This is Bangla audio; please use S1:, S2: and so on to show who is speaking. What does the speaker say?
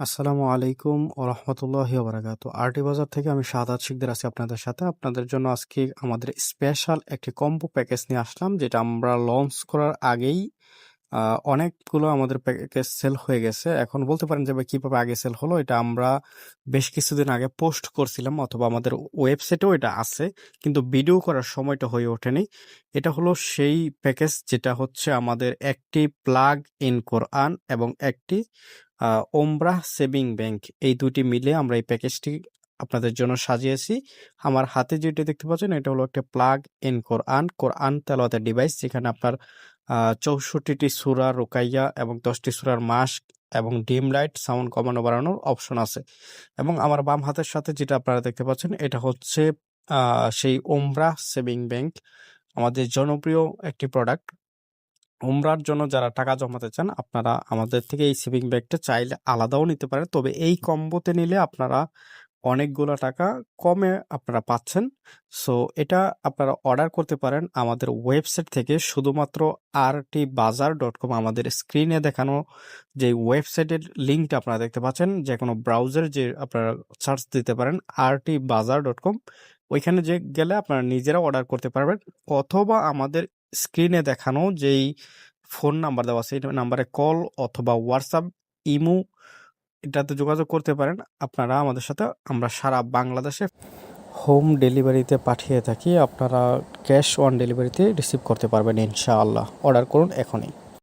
S1: আসসালামু আলাইকুম ও রহমতুল্লাহি ওবারাকাতু। আরটি বাজার থেকে আমি শাহাদাত শিকদার আছি আপনাদের সাথে। আপনাদের জন্য আজকে আমাদের স্পেশাল একটি কম্বো প্যাকেজ নিয়ে আসলাম, যেটা আমরা লঞ্চ করার আগেই অনেকগুলো আমাদের প্যাকেজ সেল হয়ে গেছে। এখন বলতে পারেন যে ভাই কিভাবে আগে সেল হলো, এটা আমরা বেশ কিছুদিন আগে পোস্ট করছিলাম অথবা আমাদের ওয়েবসাইটেও এটা আছে, কিন্তু ভিডিও করার সময়টা হয়ে ওঠেনি। এটা হলো সেই প্যাকেজ যেটা হচ্ছে আমাদের একটি প্লাগ ইন কোরআন এবং একটি ওমরাহ সেভিং ব্যাংক, এই দুটি মিলে আমরা এই প্যাকেজটি আপনাদের জন্য সাজিয়েছি। আমার হাতে যেটা দেখতে পাচ্ছেন এটা হলো একটা প্লাগ ইন কোরআন কোরআন তেলাওয়াতের ডিভাইস, যেখানে আপনার ৬৪টি সূরা রুকাইয়া এবং ১০টি সূরার মাস্ক এবং ডিম লাইট সাউন্ড কমানো বাড়ানোর অপশন আছে। এবং আমার বাম হাতের সাথে যেটা আপনারা দেখতে পাচ্ছেন এটা হচ্ছে সেই ওমরাহ সেভিং ব্যাংক, আমাদের জনপ্রিয় একটি প্রোডাক্ট। উমরার জন্য যারা টাকা জমাতে চান, আপনারা আমাদের থেকে এই সেভিং ব্যাগটা চাইলে আলাদাও নিতে পারেন, তবে এই কম্বোতে নিলে আপনারা অনেকগুলো টাকা কমে আপনারা পাচ্ছেন। সো এটা আপনারা অর্ডার করতে পারেন আমাদের ওয়েবসাইট থেকে, শুধুমাত্র rtbazaar.com, আমাদের স্ক্রিনে দেখানো যে ওয়েবসাইটের লিঙ্কটা আপনারা দেখতে পাচ্ছেন, যে কোনো ব্রাউজারে যে আপনারা সার্চ দিতে পারেন rtbazaar.com, ওইখানে যে গেলে আপনারা নিজেরা অর্ডার করতে পারবেন, অথবা আমাদের স্ক্রিনে দেখানো যেই ফোন নাম্বার দেওয়া আছে এই নাম্বারে কল অথবা হোয়াটসঅ্যাপ, ইমো, এটাতে যোগাযোগ করতে পারেন আপনারা আমাদের সাথে। আমরা সারা বাংলাদেশে হোম ডেলিভারিতে পাঠিয়ে থাকি, আপনারা ক্যাশ অন ডেলিভারিতে রিসিভ করতে পারবেন ইনশাআল্লাহ। অর্ডার করুন এখনই।